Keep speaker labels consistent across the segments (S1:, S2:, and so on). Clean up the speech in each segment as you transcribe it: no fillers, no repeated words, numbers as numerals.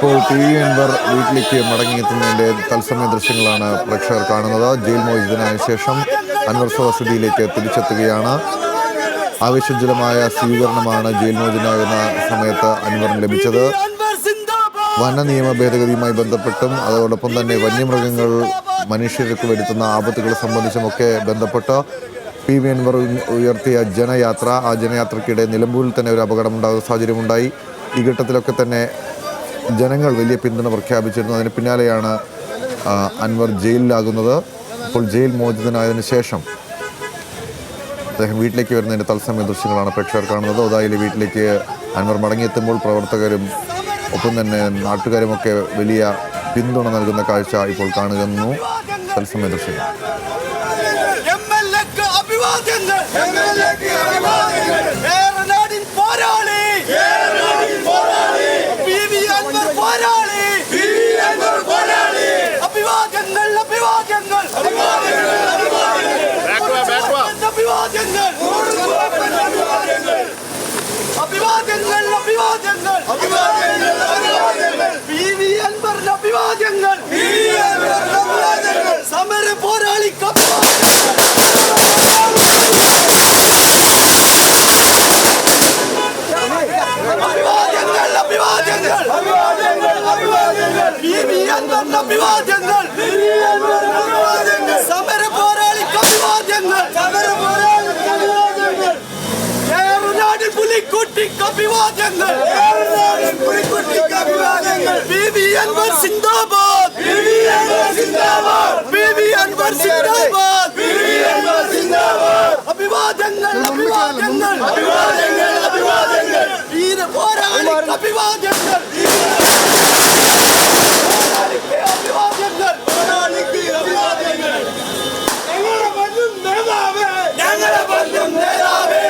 S1: ഇപ്പോൾ T V Anwar വീട്ടിലേക്ക് മടങ്ങിയെത്തുന്നതിൻ്റെ തത്സമയ ദൃശ്യങ്ങളാണ് പ്രേക്ഷകർ കാണുന്നത്. ജയിൽ മോചിതനായ ശേഷം അൻവർ സ്വവസതിയിലേക്ക് തിരിച്ചെത്തുകയാണ്. ആവേശജലമായ സ്വീകരണമാണ് ജയിൽ മോചിതനാകുന്ന സമയത്ത് അൻവറിന് ലഭിച്ചത്. വന നിയമ ഭേദഗതിയുമായി ബന്ധപ്പെട്ടും അതോടൊപ്പം തന്നെ വന്യമൃഗങ്ങൾ മനുഷ്യർക്ക് വരുത്തുന്ന ആപത്തുകൾ സംബന്ധിച്ചുമൊക്കെ ബന്ധപ്പെട്ട് പി വി അൻവർ ഉയർത്തിയ ജനയാത്ര, ആ ജനയാത്രയ്ക്കിടെ നിലമ്പൂരിൽ തന്നെ ഒരു അപകടമുണ്ടാകുന്ന സാഹചര്യമുണ്ടായി. ഈ ഘട്ടത്തിലൊക്കെ തന്നെ ജനങ്ങൾ വലിയ പിന്തുണ പ്രഖ്യാപിച്ചിരുന്നു. അതിന് പിന്നാലെയാണ് അൻവർ ജയിലിലാകുന്നത്. ഇപ്പോൾ ജയിൽ മോചിതനായതിനു ശേഷം അദ്ദേഹം വീട്ടിലേക്ക് വരുന്നതിൻ്റെ തത്സമയ ദൃശ്യങ്ങളാണ് പ്രേക്ഷകർ കാണുന്നത്. ഒതായിലെ വീട്ടിലേക്ക് അൻവർ മടങ്ങിയെത്തുമ്പോൾ പ്രവർത്തകരും ഒപ്പം തന്നെ നാട്ടുകാരുമൊക്കെ വലിയ പിന്തുണ നൽകുന്ന കാഴ്ച ഇപ്പോൾ കാണുന്നു. തത്സമയ ദൃശ്യങ്ങൾ.
S2: സമര പോരാളി സമര പോരാളി പുലിക്കുട്ടി അഭിവാദ്യങ്ങൾ. പി വി അൻവർ സിന്ദാബാദ്, പി വി അൻവർ സിന്ദാബാദ്, അഭിവാദ്യങ്ങൾ, അഭിവാദ്യങ്ങൾ, വീര പോരാളി അഭിവാദ്യങ്ങൾ, അഭിവാദ്യങ്ങൾ. ഞങ്ങളെ ബന്ധം നേതാവേ,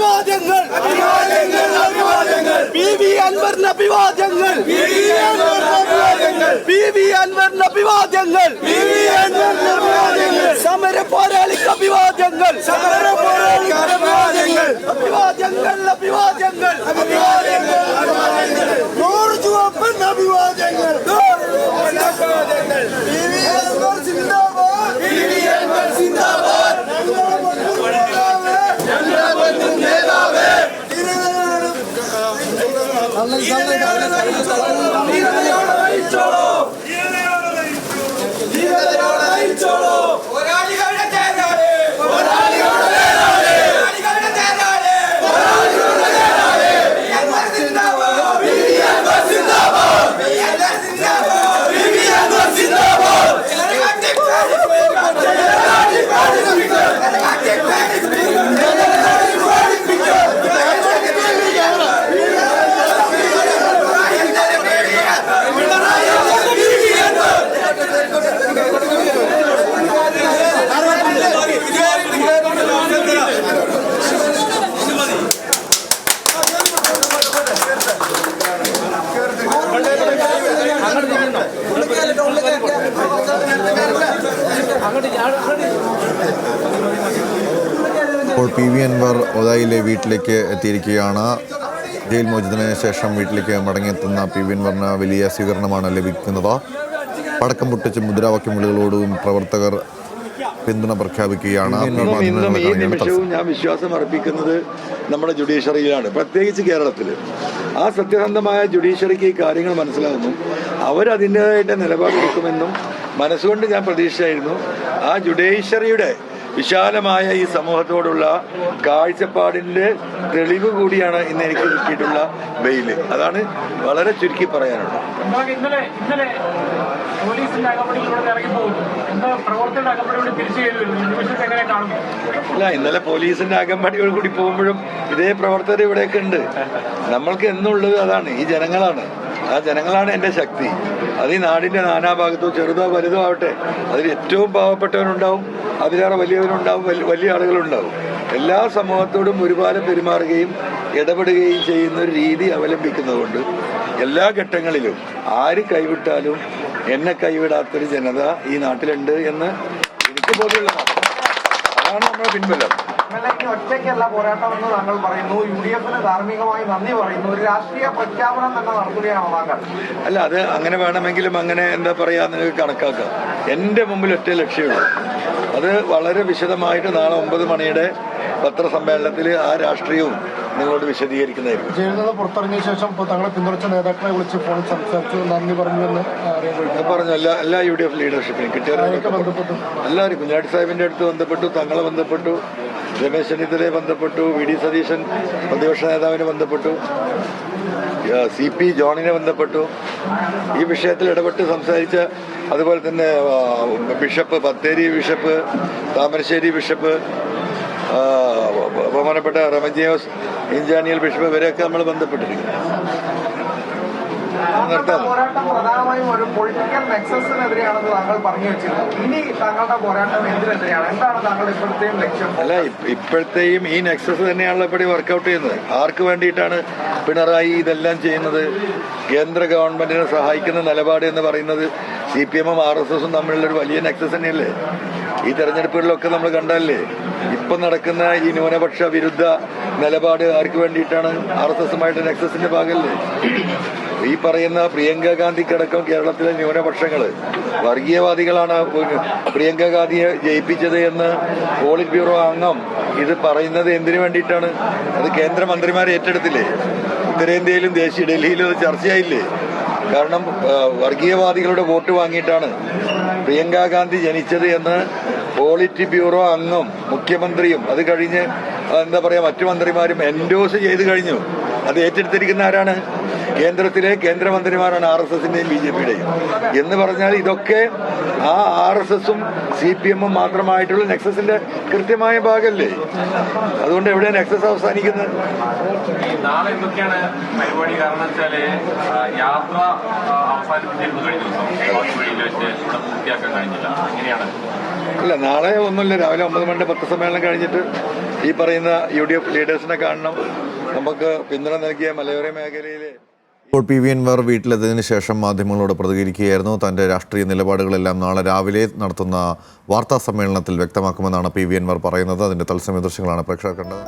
S2: അഭിവാദ്യങ്ങൾ, അഭിവാദ്യങ്ങൾ, പി വി അൻവറിന് അഭിവാദ്യങ്ങൾ, പി വി അൻവറിന് അഭിവാദ്യങ്ങൾ, സമര പോരാളിക്ക് അഭിവാദ്യങ്ങൾ, സമര പോരാളിക്ക് അഭിവാദ്യങ്ങൾ, അഭിവാദ്യങ്ങൾ, അഭിവാദ്യങ്ങൾ, നൂറ് ചുവപ്പൻ അഭിവാദ്യങ്ങൾ, പി വി അൻവർ സിന്ദാബാദ്, പി വി അൻവർ സിന്ദാബാദ്.
S1: ഇപ്പോൾ പി വി അൻവർ ഒതായിലെ വീട്ടിലേക്ക് എത്തിയിരിക്കുകയാണ്. ജയിൽ മോചിതനായ ശേഷം വീട്ടിലേക്ക് മടങ്ങിയെത്തുന്ന പി വി അൻവറിന് വലിയ സ്വീകരണമാണ് ലഭിക്കുന്നത്. പടക്കം പൊട്ടിച്ച് മുദ്രാവാക്യം വിളികളോടും പ്രവർത്തകർ പിന്തുണ പ്രഖ്യാപിക്കുകയാണ്.
S3: ഈ നിമിഷവും ഞാൻ വിശ്വാസം അർപ്പിക്കുന്നത് നമ്മുടെ ജുഡീഷ്യറിയിലാണ്, പ്രത്യേകിച്ച് കേരളത്തിൽ. ആ സത്യസന്ധമായ ജുഡീഷ്യറിക്ക് ഈ കാര്യങ്ങൾ മനസ്സിലാകുന്നു. അവരതിൻ്റെതായിട്ട് നിലപാടെടുക്കുമെന്നും മനസ്സുകൊണ്ട് ഞാൻ പ്രതീക്ഷയായിരുന്നു. ആ ജുഡീഷ്യറിയുടെ വിശാലമായ ഈ സമൂഹത്തോടുള്ള കാഴ്ചപ്പാടിൻ്റെ തെളിവ് കൂടിയാണ് ഇന്ന് എനിക്ക് കിട്ടിയിട്ടുള്ള ബെയില്. അതാണ് വളരെ ചുരുക്കി പറയാനുള്ളത്. അല്ല, ഇന്നലെ പോലീസിന്റെ അകമ്പടിയോട് കൂടി പോകുമ്പോഴും ഇതേ പ്രവർത്തകർ ഇവിടെയൊക്കെ ഉണ്ട്. നമ്മൾക്ക് എന്നുള്ളത് അതാണ്, ഈ ജനങ്ങളാണ്. ആ ജനങ്ങളാണ് എൻ്റെ ശക്തി. അത് ഈ നാടിൻ്റെ നാനാഭാഗത്തോ ചെറുതോ വലുതോ ആവട്ടെ, അതിൽ ഏറ്റവും പാവപ്പെട്ടവനുണ്ടാവും, അതിലേറെ വലിയവരുണ്ടാവും, വലിയ ആളുകളുണ്ടാവും. എല്ലാ സമൂഹത്തോടും ഒരുപാട് പെരുമാറുകയും ഇടപെടുകയും ചെയ്യുന്ന ഒരു രീതി അവലംബിക്കുന്നതുകൊണ്ട് എല്ലാ ഘട്ടങ്ങളിലും ആര് കൈവിട്ടാലും എന്നെ കൈവിടാത്തൊരു ജനത ഈ നാട്ടിലുണ്ട് എന്ന് എനിക്ക് ബോധ്യമുള്ളതാണ്. അതാണ് നമ്മുടെ പിൻബലം.
S2: ഒറ്റയ്ക്കല്ല പോരാട്ടം എന്ന് താങ്കൾ പറയുന്നു. UDF ധാർമ്മികമായി നന്ദി പറയുന്നു. ഒരു രാഷ്ട്രീയ പ്രഖ്യാപനം തന്നെ നടത്തുകയാണോ താങ്കൾ?
S3: അല്ല, അത് അങ്ങനെ വേണമെങ്കിലും അങ്ങനെ എന്താ പറയാ നിങ്ങൾക്ക് കണക്കാക്കാം. എൻ്റെ മുമ്പിൽ ഒറ്റ ലക്ഷ്യമുള്ളൂ. അത് വളരെ വിശദമായിട്ട് നാളെ 9 മണിയുടെ പത്രസമ്മേളനത്തിൽ ആ രാഷ്ട്രീയവും നിങ്ങളോട് വിശദീകരിക്കുന്നതായിരിക്കും.
S4: ജയിലിൽ നിന്ന് പുറത്തിറങ്ങിയ ശേഷം തങ്ങളെ പിന്തുണച്ച നേതാക്കളെ വിളിച്ച് ഫോണിൽ സംസാരിച്ചു, നന്ദി പറഞ്ഞു എന്ന്
S3: പറഞ്ഞു. എല്ലാ UDF ലീഡർഷിപ്പിനും കിട്ടിയവരൊക്കെ ബന്ധപ്പെട്ടു. എല്ലാവരും കുഞ്ഞാടി സാഹിബിന്റെ അടുത്ത് ബന്ധപ്പെട്ടു, തങ്ങളെ ബന്ധപ്പെട്ടു, രമേശ് ചെന്നിത്തലയെ ബന്ധപ്പെട്ടു, VD സതീശൻ പ്രതിപക്ഷ നേതാവിനെ ബന്ധപ്പെട്ടു, CP ജോണിനെ ബന്ധപ്പെട്ടു. ഈ വിഷയത്തിൽ ഇടപെട്ട് സംസാരിച്ച അതുപോലെ തന്നെ bishop, Bathery bishop, Thamarassery bishop, ബഹുമാനപ്പെട്ട റമജിയോസ് ഇഞ്ചാനിയൽ ബിഷപ്പ്, ഇവരെയൊക്കെ നമ്മൾ ബന്ധപ്പെട്ടിരിക്കുന്നു.
S2: പോരാട്ടം പ്രധാനമായും ഒരു പൊളിറ്റിക്കൽ നെക്സസിനെതിരെയാണെന്ന് താങ്കൾ പറഞ്ഞു വെച്ചിരുന്നു. ഇനി താങ്കളുടെ പോരാട്ടം എന്തിനെതിരെയാണ്? എന്താണ് താങ്കളുടെ ഇപ്പോഴത്തെയും ലക്ഷ്യം?
S3: അല്ല, ഇപ്പോഴത്തെയും ഈ നെക്സസ് തന്നെയാണല്ലോ ഇവിടെ വർക്കൗട്ട് ചെയ്യുന്നത്. ആർക്ക് വേണ്ടിയിട്ടാണ് പിണറായി ഇതെല്ലാം ചെയ്യുന്നത്? കേന്ദ്ര ഗവൺമെന്റിനെ സഹായിക്കുന്ന നിലപാട് എന്ന് പറയുന്നത് CPM-ഉം RSSും തമ്മിലുള്ളൊരു വലിയ നെക്സസ് തന്നെയല്ലേ? ഈ തെരഞ്ഞെടുപ്പുകളിലൊക്കെ നമ്മൾ കണ്ടല്ലേ. ഇപ്പം നടക്കുന്ന ഈ ന്യൂനപക്ഷ വിരുദ്ധ നിലപാട് ആർക്ക് വേണ്ടിയിട്ടാണ്? RSSുമായിട്ട് നെക്സസിന്റെ ഭാഗമല്ലേ? ഈ പറയുന്ന പ്രിയങ്ക ഗാന്ധിക്കടക്കം കേരളത്തിലെ ന്യൂനപക്ഷങ്ങൾ വർഗീയവാദികളാണ് പ്രിയങ്ക ഗാന്ധിയെ ജയിപ്പിച്ചത് എന്ന് പോളിറ്റ് ബ്യൂറോ അംഗം ഇത് പറയുന്നത് എന്തിനു വേണ്ടിയിട്ടാണ്? അത് കേന്ദ്രമന്ത്രിമാർ ഏറ്റെടുത്തില്ലേ? ഉത്തരേന്ത്യയിലും ഡൽഹിയിലും അത് ചർച്ചയായില്ലേ? കാരണം വർഗീയവാദികളുടെ വോട്ട് വാങ്ങിയിട്ടാണ് പ്രിയങ്ക ഗാന്ധി ജനിച്ചത് എന്ന് പോളിറ്റ് ബ്യൂറോ അംഗം, മുഖ്യമന്ത്രിയും അത് കഴിഞ്ഞ് എന്താ പറയാ മറ്റു മന്ത്രിമാരും എൻഡോസ് ചെയ്ത് കഴിഞ്ഞു. അത് ഏറ്റെടുത്തിരിക്കുന്ന ആരാണ്? കേന്ദ്രത്തിലെ കേന്ദ്രമന്ത്രിമാരാണ്, RSSന്റെയും BJPയുടെയും. എന്ന് പറഞ്ഞാൽ ഇതൊക്കെ ആ RSSും CPM-ഉം മാത്രമായിട്ടുള്ള നെക്സസിന്റെ കൃത്യമായ ഭാഗമല്ലേ? അതുകൊണ്ട് എവിടെ നെക്സസ് അവസാനിക്കുന്നത്?
S5: നാളെ എന്തൊക്കെയാണ് പരിപാടി? കാരണം വെച്ചാല് യാത്ര അവസാനിപ്പിച്ചിരുന്നു കഴിഞ്ഞ ദിവസം പൂർത്തിയാക്കാൻ കഴിഞ്ഞില്ല. എങ്ങനെയാണ്?
S3: ഇല്ല, നാളെ ഒന്നുമില്ല. രാവിലെ 9 മണിയുടെ പത്രസമ്മേളനം കഴിഞ്ഞിട്ട് ഈ പറയുന്ന UDF ലീഡേഴ്സിനെ കാണണം. നമുക്ക് പിന്തുണ നൽകിയ മലയോര മേഖലയിലെ
S1: ഇപ്പോൾ PV അൻവർ വീട്ടിലെത്തിയതിനു ശേഷം മാധ്യമങ്ങളോട് പ്രതികരിക്കുകയായിരുന്നു. തൻ്റെ രാഷ്ട്രീയ നിലപാടുകളെല്ലാം നാളെ രാവിലെ നടത്തുന്ന വാർത്താ സമ്മേളനത്തിൽ വ്യക്തമാക്കുമെന്നാണ് PV അൻവർ പറയുന്നത്. അതിൻ്റെ തത്സമയ ദൃശ്യങ്ങളാണ് പ്രേക്ഷകർ കണ്ടത്.